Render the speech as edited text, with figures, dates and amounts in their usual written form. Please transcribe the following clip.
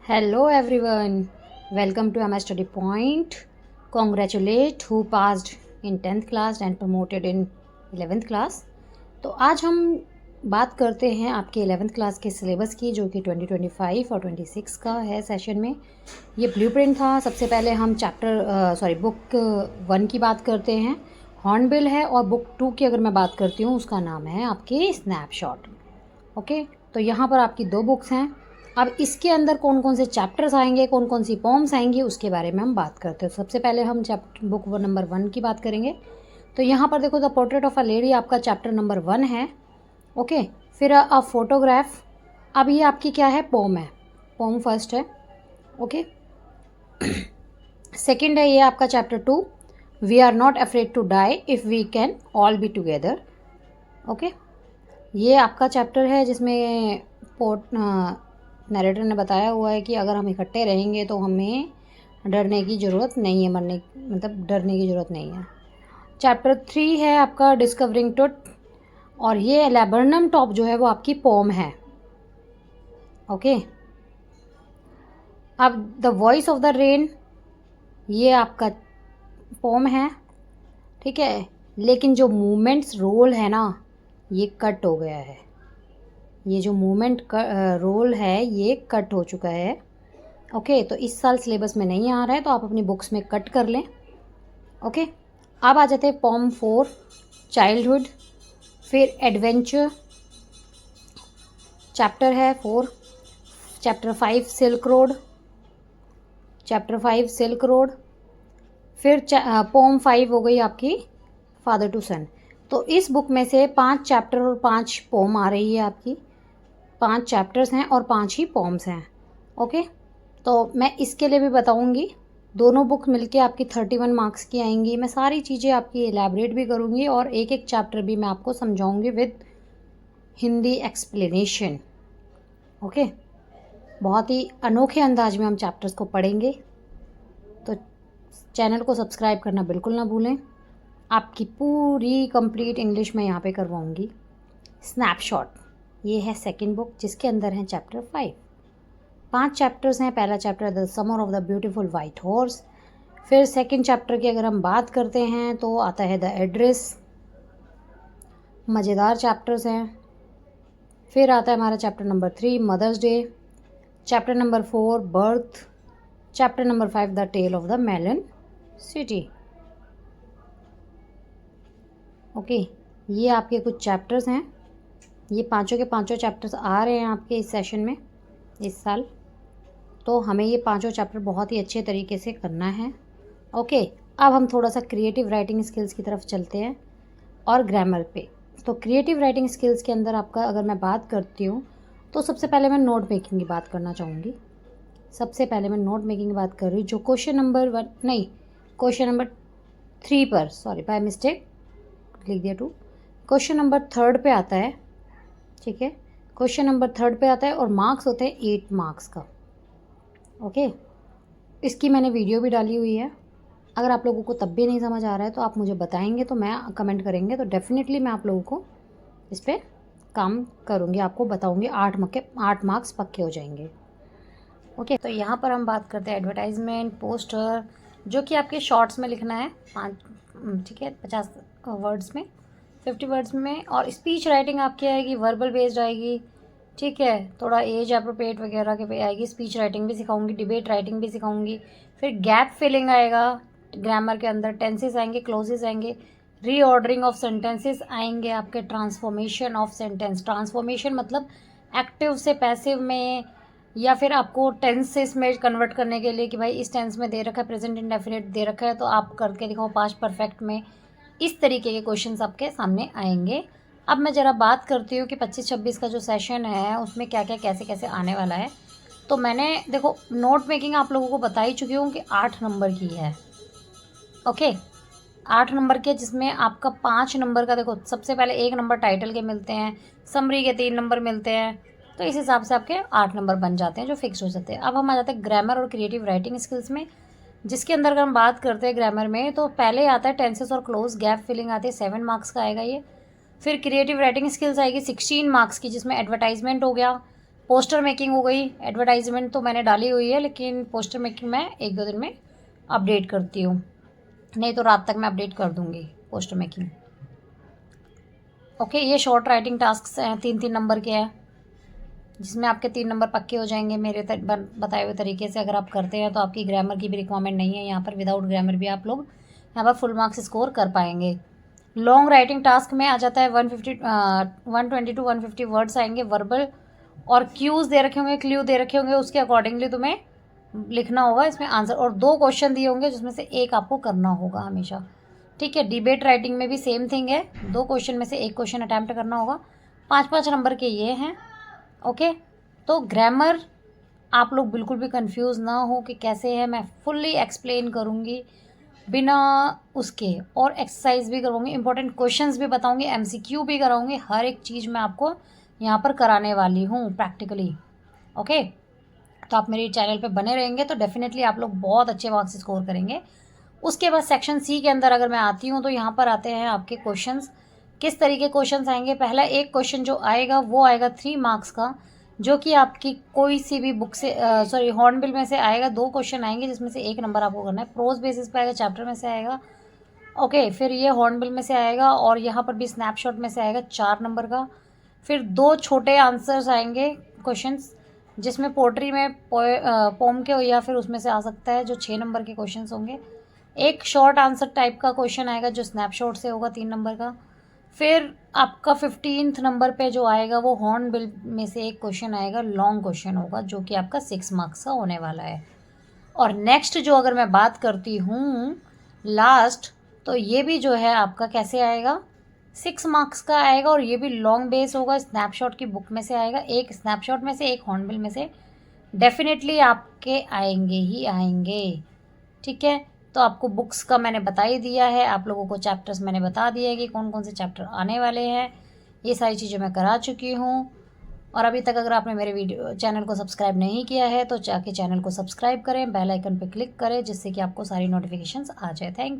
Hello everyone, welcome to MI Study Point. Congratulate who passed in 10th class and promoted in 11th class. तो आज हम बात करते हैं आपके 11th क्लास के सिलेबस की, जो कि 2025 और 26 का है सेशन में. ये ब्लूप्रिंट था. सबसे पहले हम बुक 1 की बात करते हैं, हॉर्नबिल है, और बुक 2 की अगर मैं बात करती हूँ उसका नाम है आपकी स्नैपशॉट. ओके, तो यहाँ पर आपकी 2 बुक्स हैं. अब इसके अंदर कौन कौन से चैप्टर्स आएंगे, कौन कौन सी पॉम्स आएंगी, उसके बारे में हम बात करते हैं. सबसे पहले हम बुक नंबर 1 की बात करेंगे. तो यहाँ पर देखो, the portrait of a lady आपका चैप्टर नंबर 1 है. ओके, फिर अ फोटोग्राफ. अब ये आपकी क्या है, पोम है. पोम फर्स्ट है. ओके, सेकंड है ये आपका chapter 2, we are not afraid to die if we can all be together. Okay, ये आपका चैप्टर है जिसमें नरेटर ने बताया हुआ है कि अगर हम इकट्ठे रहेंगे तो हमें डरने की ज़रूरत नहीं है, डरने की ज़रूरत नहीं है. चैप्टर 3 है आपका डिस्कवरिंग ट्रुथ, और ये लैबरनम टॉप जो है वो आपकी पोम है. ओके, अब the voice of the rain ये आपका पोम है. ठीक है, लेकिन जो मूवमेंट्स रोल है ना, ये कट हो गया है. ये जो मूवमेंट का रोल है ये कट हो चुका है. ओके, तो इस साल सिलेबस में नहीं आ रहा है, तो आप अपनी बुक्स में कट कर लें. ओके, अब आ जाते हैं पॉम 4, चाइल्डहुड. फिर एडवेंचर चैप्टर है 4. Chapter 5 silk road. फिर पॉम 5 हो गई आपकी फादर टू सन. तो इस बुक में से 5 चैप्टर और 5 पोम आ रही है आपकी. 5 चैप्टर्स हैं और 5 ही पॉम्स हैं. ओके, तो मैं इसके लिए भी बताऊंगी. दोनों बुक मिलके आपकी 31 मार्क्स की आएंगी. मैं सारी चीज़ें आपकी एलैबोरेट भी करूंगी और एक एक चैप्टर भी मैं आपको समझाऊंगी विद हिंदी एक्सप्लेनेशन. ओके, बहुत ही अनोखे अंदाज में हम चैप्टर्स को पढ़ेंगे. तो चैनल को सब्सक्राइब करना बिल्कुल ना भूलें. आपकी पूरी कंप्लीट इंग्लिश में यहाँ पे करवाऊंगी. स्नैपशॉट ये है सेकंड बुक, जिसके अंदर हैं चैप्टर 5. 5 चैप्टर्स हैं. पहला chapter the summer of the beautiful white horse. फिर सेकंड चैप्टर की अगर हम बात करते हैं तो आता है द एड्रेस. मज़ेदार चैप्टर्स हैं. फिर आता है हमारा chapter number 3 mother's day. Chapter number 4 birth. Chapter number 5 the tale of the melon city. Okay, ये आपके कुछ चैप्टर्स हैं. ये पांचों के पांचों चैप्टर्स आ रहे हैं आपके इस सेशन में इस साल. तो हमें ये पांचों चैप्टर बहुत ही अच्छे तरीके से करना है. ओके, अब हम थोड़ा सा क्रिएटिव राइटिंग स्किल्स की तरफ चलते हैं और ग्रामर पे. तो क्रिएटिव राइटिंग स्किल्स के अंदर आपका अगर मैं बात करती हूँ तो सबसे पहले मैं नोट मेकिंग की बात करना चाहूँगी. सबसे पहले मैं नोट मेकिंग की बात कर रही हूँ, जो क्वेश्चन नंबर 3 पर, सॉरी बाय मिस्टेक लिख दिया 2. क्वेश्चन नंबर 3 पे आता है. ठीक है, क्वेश्चन नंबर 3 पे आता है और मार्क्स होते हैं 8 मार्क्स का. ओके, इसकी मैंने वीडियो भी डाली हुई है. अगर आप लोगों को तब भी नहीं समझ आ रहा है तो आप मुझे बताएंगे, तो मैं कमेंट करेंगे तो डेफिनेटली मैं आप लोगों को इस पर काम करूँगी, आपको बताऊँगी. 8 मार्क्स पक्के हो जाएंगे. ओके, तो यहाँ पर हम बात करते हैं एडवर्टाइजमेंट पोस्टर, जो कि आपके शॉर्ट्स में लिखना है 5, ठीक है, 50 वर्ड्स में, 50 वर्ड्स में. और स्पीच राइटिंग आपकी आएगी वर्बल बेस्ड आएगी. ठीक है, थोड़ा एज अप्रोप्रिएट वगैरह के पे आएगी. स्पीच राइटिंग भी सिखाऊंगी, डिबेट राइटिंग भी सिखाऊंगी. फिर गैप फिलिंग आएगा ग्रामर के अंदर. टेंसेस आएंगे, क्लोजेस आएंगे, रीऑर्डरिंग ऑफ सेंटेंसेस आएंगे आपके. Transformation of sentence. ट्रांसफॉर्मेशन मतलब एक्टिव से पैसिव में, या फिर आपको टेंसेस में कन्वर्ट करने के लिए कि भाई इस टेंस में दे रखा है, प्रेजेंट इंडेफिनिट दे रखा है, तो आप करके दिखाओ पास्ट परफेक्ट में. इस तरीके के क्वेश्चंस आपके सामने आएंगे. अब मैं ज़रा बात करती हूँ कि 25-26 का जो सेशन है उसमें क्या क्या कैसे कैसे आने वाला है. तो मैंने देखो नोट मेकिंग आप लोगों को बता ही चुकी हूँ कि 8 नंबर की है. ओके, 8 नंबर के, जिसमें आपका 5 नंबर का, देखो सबसे पहले 1 नंबर टाइटल के मिलते हैं, समरी के 3 नंबर मिलते हैं. तो इस हिसाब से आपके 8 नंबर बन जाते हैं जो फिक्स हो जाते हैं. अब हम आ जाते हैं ग्रामर और क्रिएटिव राइटिंग स्किल्स में, जिसके अंदर अगर हम बात करते हैं ग्रामर में, तो पहले आता है टेंसेस और क्लोज. गैप फिलिंग आती है 7 मार्क्स का आएगा ये. फिर क्रिएटिव राइटिंग स्किल्स आएगी 16 मार्क्स की, जिसमें एडवर्टाइजमेंट हो गया, पोस्टर मेकिंग हो गई, एडवर्टाइजमेंट तो मैंने डाली हुई है, लेकिन पोस्टर मेकिंग मैं 1-2 दिन में अपडेट करती हूँ, नहीं तो रात तक मैं अपडेट कर दूँगी पोस्टर मेकिंग। ओके, ये शॉर्ट राइटिंग टास्क हैं, 3-3 नंबर के हैं, जिसमें आपके 3 नंबर पक्के हो जाएंगे मेरे बताए हुए तरीके से। अगर आप करते हैं तो आपकी ग्रामर की भी रिक्वायरमेंट नहीं है यहाँ पर, विदाउट ग्रामर भी आप लोग यहाँ पर फुल मार्क्स स्कोर कर पाएंगे। लॉन्ग राइटिंग टास्क में आ जाता है 120 to 150 वर्ड्स आएंगे वर्बल, और क्यूज़ दे रखे होंगे, क्ल्यू दे रखे होंगे, उसके अकॉर्डिंगली तुम्हें लिखना होगा इसमें आंसर, और 2 क्वेश्चन दिए होंगे जिसमें से एक आपको करना होगा हमेशा। ठीक है, डिबेट राइटिंग में भी सेम थिंग है, 2 क्वेश्चन में से एक क्वेश्चन अटैम्प्ट करना होगा, 5-5 नंबर के ये हैं। ओके, तो ग्रामर आप लोग बिल्कुल भी कंफ्यूज ना हो कि कैसे है, मैं फुल्ली एक्सप्लेन करूँगी बिना उसके, और एक्सरसाइज भी करवाऊँगी, इंपॉर्टेंट क्वेश्चंस भी बताऊँगी, एमसीक्यू भी कराऊँगी, हर एक चीज़ मैं आपको यहाँ पर कराने वाली हूँ प्रैक्टिकली। ओके, तो आप मेरे चैनल पे बने रहेंगे तो डेफिनेटली आप लोग बहुत अच्छे मार्क्स स्कोर करेंगे। उसके बाद सेक्शन सी के अंदर अगर मैं आती हूँ तो यहाँ पर आते हैं आपके क्वेश्चंस। किस तरीके क्वेश्चंस आएंगे, पहला एक क्वेश्चन जो आएगा वो आएगा 3 मार्क्स का, जो कि आपकी कोई सी भी बुक से हॉर्नबिल में से आएगा। 2 क्वेश्चन आएंगे जिसमें से 1 नंबर आपको करना है, प्रोज बेसिस पे आएगा, चैप्टर में से आएगा। ओके, फिर ये हॉर्नबिल में से आएगा, और यहाँ पर भी स्नैपशॉट में से आएगा 4 नंबर का। फिर 2 छोटे आंसर्स आएंगे क्वेश्चंस, जिसमें पोट्री में पोम के या फिर उसमें से आ सकता है, जो 6 नंबर के क्वेश्चंस होंगे। एक शॉर्ट आंसर टाइप का क्वेश्चन आएगा जो स्नैपशॉट से होगा 3 नंबर का। फिर आपका 15th नंबर पे जो आएगा वो हॉर्नबिल में से एक क्वेश्चन आएगा, लॉन्ग क्वेश्चन होगा, जो कि आपका 6 मार्क्स का होने वाला है। और नेक्स्ट जो अगर मैं बात करती हूँ लास्ट, तो ये भी जो है आपका कैसे आएगा, 6 मार्क्स का आएगा, और ये भी लॉन्ग बेस होगा, स्नैपशॉट की बुक में से आएगा, एक स्नैपशॉट में से एक हॉर्नबिल में से डेफिनेटली आपके आएंगे ही आएंगे। ठीक है, तो आपको बुक्स का मैंने बता ही दिया है, आप लोगों को चैप्टर्स मैंने बता दिया है कि कौन कौन से चैप्टर आने वाले हैं, ये सारी चीज़ें मैं करा चुकी हूँ। और अभी तक अगर आपने मेरे चैनल को सब्सक्राइब नहीं किया है तो जाके चैनल को सब्सक्राइब करें, बेल आइकन पे क्लिक करें, जिससे कि आपको सारी नोटिफिकेशंस आ जाए। Thank you.